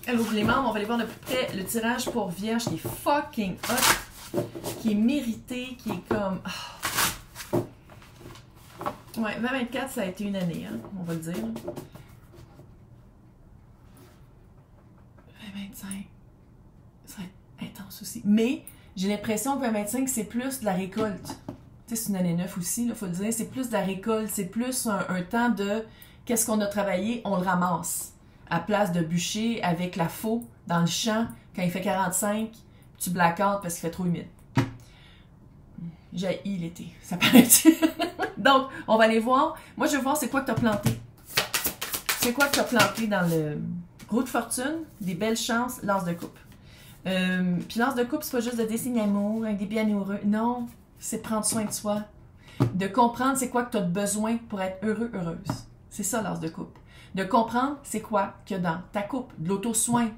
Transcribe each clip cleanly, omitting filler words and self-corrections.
Elle ouvre les membres, on va aller voir de plus près le tirage pour Vierge qui est fucking hot, qui est mérité, qui est comme... Oh. Ouais, 2024, ça a été une année, hein, on va le dire. 2025, ça va être intense aussi. Mais j'ai l'impression que 2025, c'est plus de la récolte. Tu sais, c'est une année 9 aussi, il faut le dire. C'est plus de la récolte, c'est plus un temps de qu'est-ce qu'on a travaillé, on le ramasse. À place de bûcher avec la faux dans le champ, quand il fait 45, tu blackout parce qu'il fait trop humide. J'ai haï l'été, ça paraît-tu? Donc, on va aller voir. Moi, je veux voir c'est quoi que tu as planté. C'est quoi que tu as planté dans le roue de fortune, des belles chances, lance de coupe. Puis lance de coupe, c'est pas juste de dessiner l'amour avec des biens amoureux. Non, c'est prendre soin de soi. De comprendre c'est quoi que tu as besoin pour être heureux, heureuse. C'est ça, lance de coupe. De comprendre c'est quoi qu'il y a dans ta coupe. De l'auto-soin.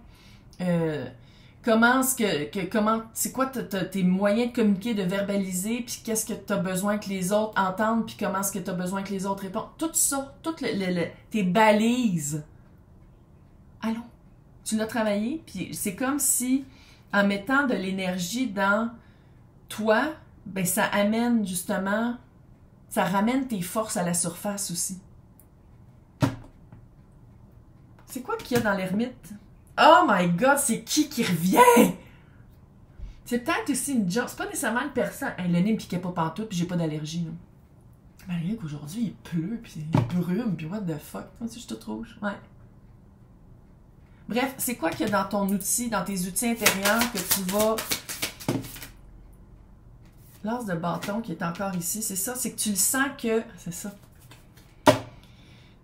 C'est quoi tes moyens de communiquer, de verbaliser, puis qu'est-ce que tu as besoin que les autres entendent, puis comment est-ce que tu as besoin que les autres répondent. Tout ça, toutes tes balises. Allons. Tu l'as travaillé, puis c'est comme si, en mettant de l'énergie dans toi, ben ça amène justement, ça ramène tes forces à la surface aussi. C'est quoi qu'il y a dans l'ermite? Oh my God, c'est qui revient? C'est peut-être aussi une job. C'est pas nécessairement une personne. Hey, le nez me piquait pas pantoute, puis j'ai pas d'allergie. Malgré qu'aujourd'hui, il pleut, puis il brume, puis what the fuck? Moi aussi, je suis toute rouge. Ouais. Bref, c'est quoi qu'il y a dans ton outil, dans tes outils intérieurs que tu vas... L'as de bâton qui est encore ici, c'est ça, c'est que tu le sens que... C'est ça.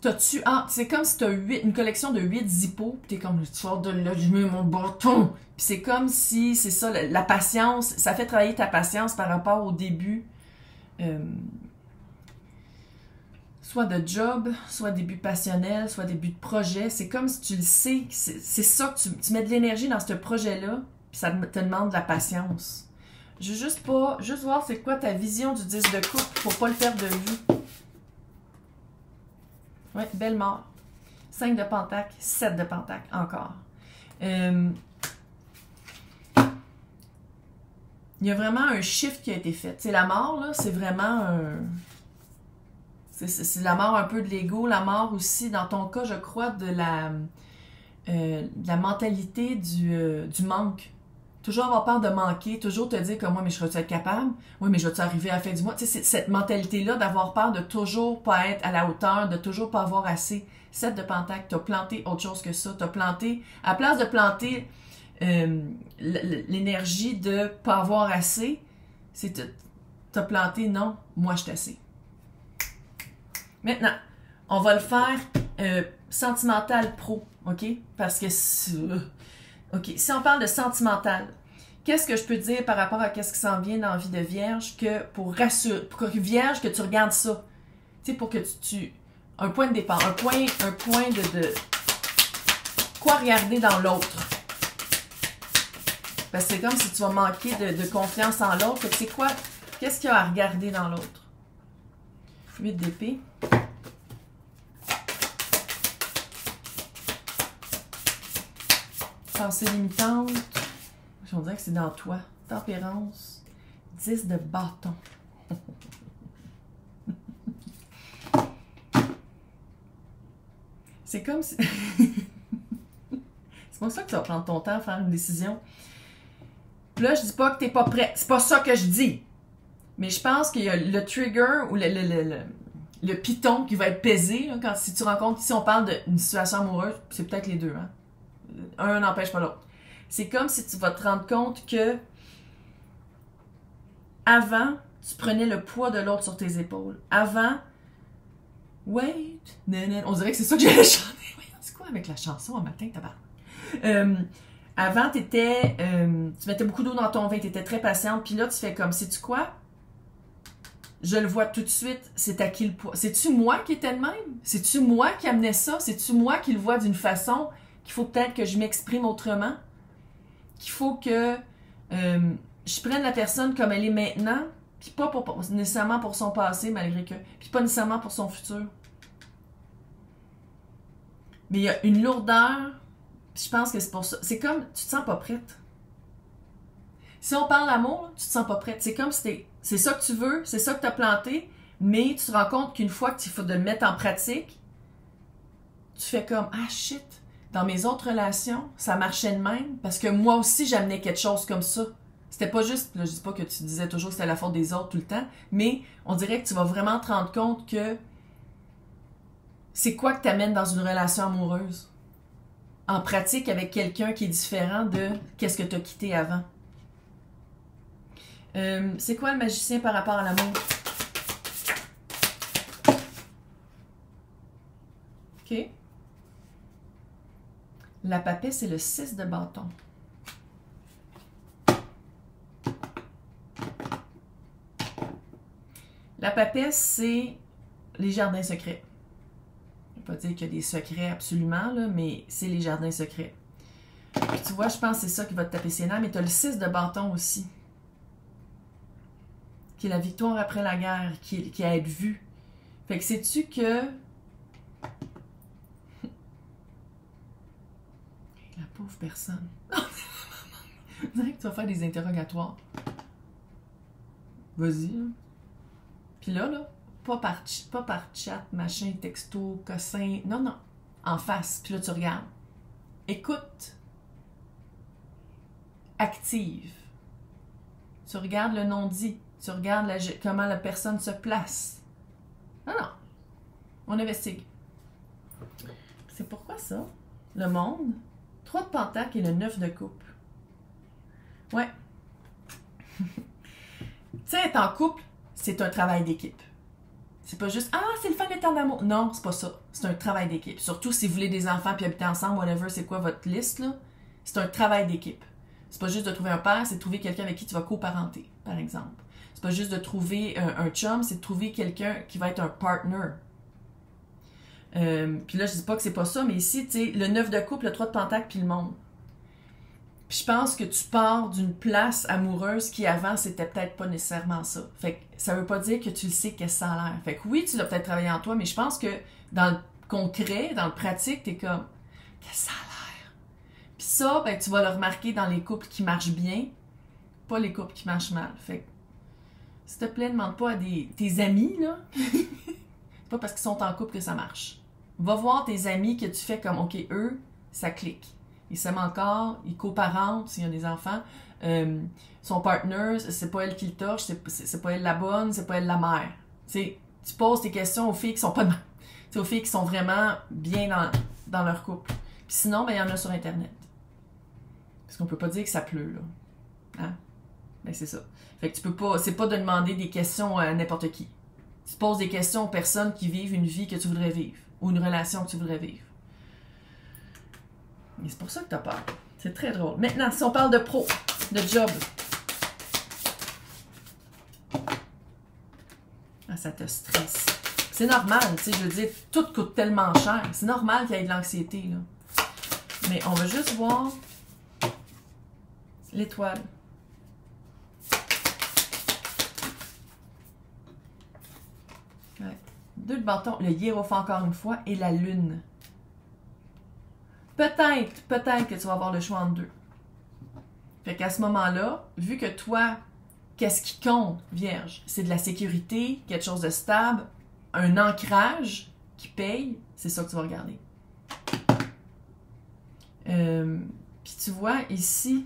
T'as-tu... Ah, c'est comme si tu as une collection de 8 zippos, puis t'es comme, tu sors de là, je mets mon bâton. Puis c'est comme si, c'est ça, la patience, ça fait travailler ta patience par rapport au début, soit de job, soit début passionnel, soit début de projet. C'est comme si tu le sais, c'est ça que tu mets de l'énergie dans ce projet-là, puis ça te demande de la patience. Je veux juste voir c'est quoi ta vision du 10 de coupe pour pas le perdre de vue. Oui, belle mort. 5 de pentacle, 7 de pentacle, encore. Il y a vraiment un shift qui a été fait. C'est la mort, là, c'est vraiment un... C'est la mort un peu de l'ego, la mort aussi, dans ton cas, je crois, de la mentalité du manque. Toujours avoir peur de manquer, toujours te dire comme moi, mais je vais-tu être capable? Oui, mais je vais-tu arriver à la fin du mois? Tu sais, c'est cette mentalité-là d'avoir peur de toujours pas être à la hauteur, de toujours pas avoir assez. 7 de pentacle, tu as planté autre chose que ça. Tu as planté, à la place de planter l'énergie de pas avoir assez, c'est tu as planté non, moi je suis assez. Maintenant, on va le faire sentimental pro, OK? Parce que OK, si on parle de sentimental, qu'est-ce que je peux dire par rapport à qu'est-ce qui s'en vient dans la vie de Vierge que pour que Vierge, que tu regardes ça, tu sais, pour que tu un point de départ, un point de quoi regarder dans l'autre. Parce que c'est comme si tu vas manquer de confiance en l'autre. C'est quoi, qu'est-ce qu'il y a à regarder dans l'autre? 8 d'épée. Pensée limitante. On dirait que c'est dans toi. Tempérance. 10 de bâton. C'est comme si... C'est pour ça que tu vas prendre ton temps à faire une décision. Là, je dis pas que t'es pas prêt. C'est pas ça que je dis. Mais je pense qu'il y a le trigger ou le piton qui va être pesé là, si tu rencontres... Si on parle d'une situation amoureuse, c'est peut-être les deux, hein? Un n'empêche pas l'autre. C'est comme si tu vas te rendre compte que avant, tu prenais le poids de l'autre sur tes épaules. Avant, wait, on dirait que c'est ça que j'allais chanter. C'est quoi avec la chanson un matin, tabarnak? Avant, tu mettais beaucoup d'eau dans ton vin, tu étais très patiente, puis là, tu fais comme, sais-tu quoi? Je le vois tout de suite, c'est à qui le poids? C'est-tu moi qui étais de même? C'est-tu moi qui amenais ça? C'est-tu moi qui le vois d'une façon qu'il faut peut-être que je m'exprime autrement? Qu'il faut que je prenne la personne comme elle est maintenant, puis pas nécessairement pour son passé, malgré que, puis pas nécessairement pour son futur. Mais il y a une lourdeur, je pense que c'est pour ça. C'est comme, tu te sens pas prête. Si on parle d'amour, tu te sens pas prête. C'est comme si c'est ça que tu veux, c'est ça que tu as planté, mais tu te rends compte qu'une fois que tu faut de le mettre en pratique, tu fais comme, ah shit, dans mes autres relations, ça marchait de même, parce que moi aussi, j'amenais quelque chose comme ça. C'était pas juste, là, je dis pas que tu disais toujours que c'était la faute des autres tout le temps, mais on dirait que tu vas vraiment te rendre compte que c'est quoi que t'amènes dans une relation amoureuse. En pratique avec quelqu'un qui est différent de qu'est-ce que t'as quitté avant. C'est quoi le magicien par rapport à l'amour? OK. La papesse, c'est le 6 de bâton. La papesse, c'est les jardins secrets. Je ne vais pas dire qu'il y a des secrets absolument, là, mais c'est les jardins secrets. Puis tu vois, je pense que c'est ça qui va te taper ses nerfs, mais tu as le 6 de bâton aussi. Qui est la victoire après la guerre, qui a à être vue. Fait que sais-tu que... La pauvre personne. On dirait que tu vas faire des interrogatoires. Vas-y, là. Puis là, pas par chat, machin, texto, cossin. Non, non. En face. Puis là, tu regardes. Écoute. Active. Tu regardes le non-dit. Tu regardes comment la personne se place. Non, non. On investigue. C'est pourquoi ça? Le monde. 3 de pentacle et le 9 de coupe. Ouais. Tu sais, être en couple, c'est un travail d'équipe. C'est pas juste « Ah, c'est le fun d'être en amour ». Non, c'est pas ça. C'est un travail d'équipe. Surtout si vous voulez des enfants puis habiter ensemble, whatever, c'est quoi votre liste, là. C'est un travail d'équipe. C'est pas juste de trouver un père, c'est de trouver quelqu'un avec qui tu vas coparenter, par exemple. C'est pas juste de trouver un chum, c'est de trouver quelqu'un qui va être un partner. Puis là, je dis pas que c'est pas ça, mais ici, tu sais, le 9 de coupe, le 3 de pentacle, puis le monde. Puis je pense que tu pars d'une place amoureuse qui avant, c'était peut-être pas nécessairement ça. Fait que ça veut pas dire que tu le sais qu'est-ce que ça a l'air. Fait que oui, tu l'as peut-être travaillé en toi, mais je pense que dans le concret, dans le pratique, t'es comme, qu'est-ce que ça a l'air? Puis ça, ben, tu vas le remarquer dans les couples qui marchent bien, pas les couples qui marchent mal. Fait que, s'il te plaît, demande pas à tes amis, là. C'est pas parce qu'ils sont en couple que ça marche. Va voir tes amis que tu fais comme, OK, eux, ça clique. Ils s'aiment encore, ils coparentent s'il y a des enfants. Son partner, c'est pas elle qui le torche, c'est pas elle la bonne, c'est pas elle la mère. T'sais, tu poses tes questions aux filles qui sont pas de même. Aux filles qui sont vraiment bien dans leur couple. Puis sinon, ben, il y en a sur Internet. Parce qu'on peut pas dire que ça pleut, là. Hein? Ben, c'est ça. Fait que tu peux pas, c'est pas de demander des questions à n'importe qui. Tu poses des questions aux personnes qui vivent une vie que tu voudrais vivre. Ou une relation que tu voudrais vivre. Et c'est pour ça que tu as peur. C'est très drôle. Maintenant, si on parle de pro, de job. Ah, ça te stresse. C'est normal, tu sais, je veux dire, tout coûte tellement cher. C'est normal qu'il y ait de l'anxiété, là. Mais on va juste voir l'étoile. Ouais. 2 de bâton, le hiérophant encore une fois, et la lune. Peut-être que tu vas avoir le choix entre deux. Fait qu'à ce moment-là, vu que toi, qu'est-ce qui compte, Vierge? C'est de la sécurité, quelque chose de stable, un ancrage qui paye, c'est ça que tu vas regarder. Puis tu vois, ici,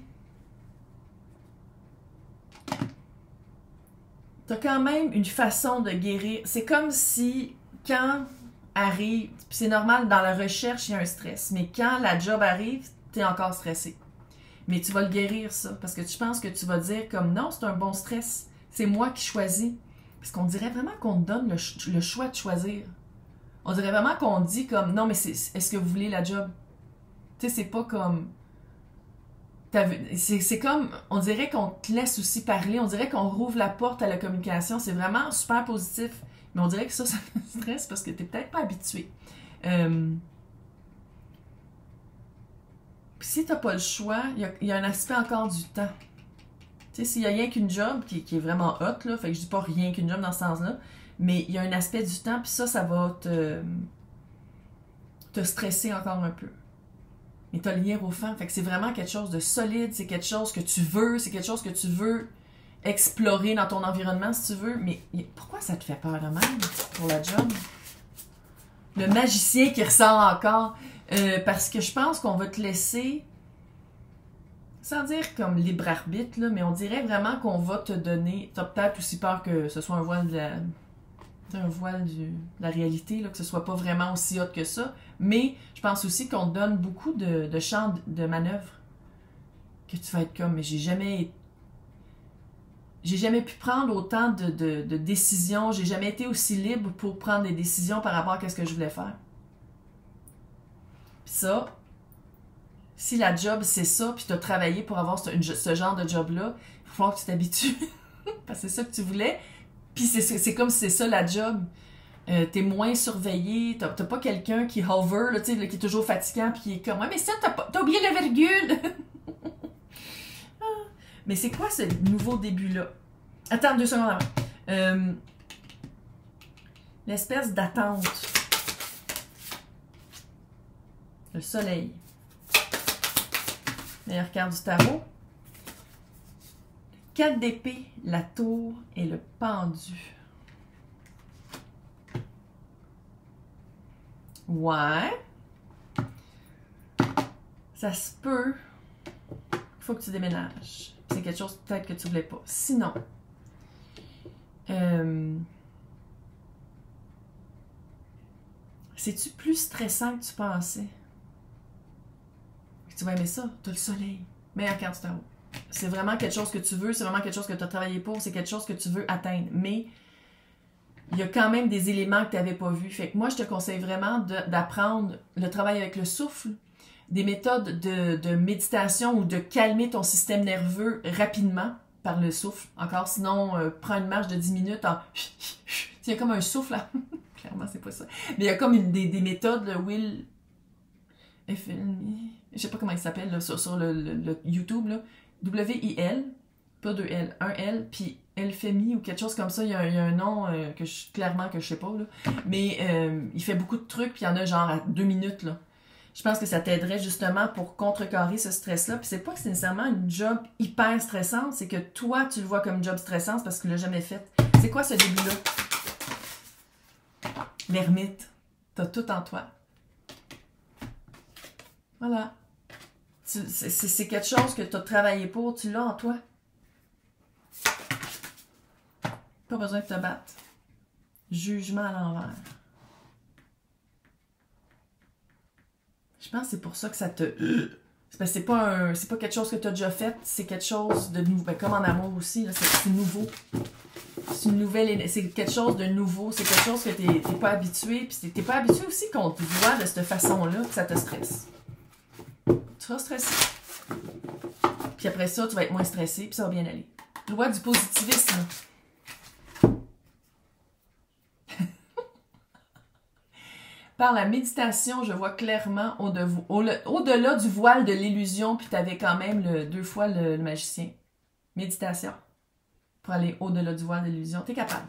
tu as quand même une façon de guérir. C'est comme si, quand arrive, puis c'est normal, dans la recherche, il y a un stress, mais quand la job arrive, tu es encore stressé. Mais tu vas le guérir, ça, parce que tu penses que tu vas dire comme non, c'est un bon stress, c'est moi qui choisis. Parce qu'on dirait vraiment qu'on te donne le choix de choisir. On dirait vraiment qu'on dit comme non, mais est-ce que vous voulez la job? Tu sais, c'est pas comme. C'est comme, on dirait qu'on te laisse aussi parler, on dirait qu'on rouvre la porte à la communication, c'est vraiment super positif. Mais on dirait que ça me stresse parce que t'es peut-être pas habitué. Puis si t'as pas le choix, il y a un aspect encore du temps. Tu sais, s'il y a rien qu'une job qui est vraiment hot, là, fait que je dis pas rien qu'une job dans ce sens-là, mais il y a un aspect du temps, puis ça va te stresser encore un peu. Mais tu as le hiérophant. Fait que c'est vraiment quelque chose de solide, c'est quelque chose que tu veux, c'est quelque chose que tu veux explorer dans ton environnement si tu veux. Mais pourquoi ça te fait peur de même pour la job? Le magicien qui ressort encore. Parce que je pense qu'on va te laisser, sans dire comme libre arbitre, là, mais on dirait vraiment qu'on va te donner. T'as peut-être aussi peur que ce soit un voile de la réalité, là, que ce soit pas vraiment aussi hot que ça. Mais je pense aussi qu'on te donne beaucoup de champs de manœuvre. Que tu vas être comme, mais j'ai jamais pu prendre autant de décisions, j'ai jamais été aussi libre pour prendre des décisions par rapport à ce que je voulais faire. Puis ça, si la job c'est ça, puis tu as travaillé pour avoir ce genre de job-là, il va falloir que tu t'habitues. Parce que c'est ça que tu voulais. Puis c'est comme si c'est ça la job. T'es moins surveillé, t'as pas quelqu'un qui hover, là, qui est toujours fatigant, puis qui est comme « Ouais, mais ça, t'as oublié la virgule! » Mais c'est quoi ce nouveau début-là? Attends 2 secondes avant. L'espèce d'attente. Le soleil. Meilleure carte du tarot. 4 d'épée, la tour et le pendu. Ouais. Ça se peut. Il faut que tu déménages. C'est quelque chose peut-être que tu voulais pas. Sinon, c'est-tu plus stressant que tu pensais? Tu vas aimer ça, tu as le soleil. Meilleure carte du tarot. C'est vraiment quelque chose que tu veux, c'est vraiment quelque chose que tu as travaillé pour, c'est quelque chose que tu veux atteindre. Mais il y a quand même des éléments que tu n'avais pas vus. Fait que moi, je te conseille vraiment d'apprendre le travail avec le souffle, des méthodes de méditation ou de calmer ton système nerveux rapidement par le souffle. Encore, sinon, prends une marche de 10 minutes en... Il y a comme un souffle là. Clairement, c'est pas ça. Mais il y a comme des méthodes, le Will... Je sais pas comment il s'appelle là, sur le YouTube, là. W-I-L, pas 2 L, 1 L, puis Elfemi ou quelque chose comme ça. Il y a un nom clairement que je sais pas, là. Mais il fait beaucoup de trucs, puis il y en a genre à 2 minutes, là. Je pense que ça t'aiderait justement pour contrecarrer ce stress-là. Puis c'est pas que c'est nécessairement une job hyper stressante, c'est que toi, tu le vois comme une job stressante parce que tu l'as jamais faite. C'est quoi ce début-là? L'ermite. T'as tout en toi. Voilà. C'est quelque chose que tu as travaillé pour, tu l'as en toi. Pas besoin de te battre. Jugement à l'envers. Je pense que c'est pour ça que ça te... C'est parce que c'est pas quelque chose que tu as déjà fait, c'est quelque chose de nouveau. Ben, comme en amour aussi, c'est nouveau. C'est une nouvelle... C'est quelque chose de nouveau, c'est quelque chose que t'es pas habitué, puis t'es pas habitué aussi qu'on te voit de cette façon-là, que ça te stresse. Tu seras stressé. Puis après ça, tu vas être moins stressé, puis ça va bien aller. Loi du positivisme. Par la méditation, je vois clairement au-delà du voile de l'illusion, puis tu avais quand même 2 fois le magicien. Méditation. Pour aller au-delà du voile de l'illusion. T'es capable.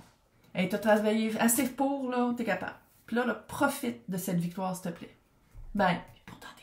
Hey, t'as travaillé assez pour, là, t'es capable. Puis là, profite de cette victoire, s'il te plaît. Ben, pourtant, t'es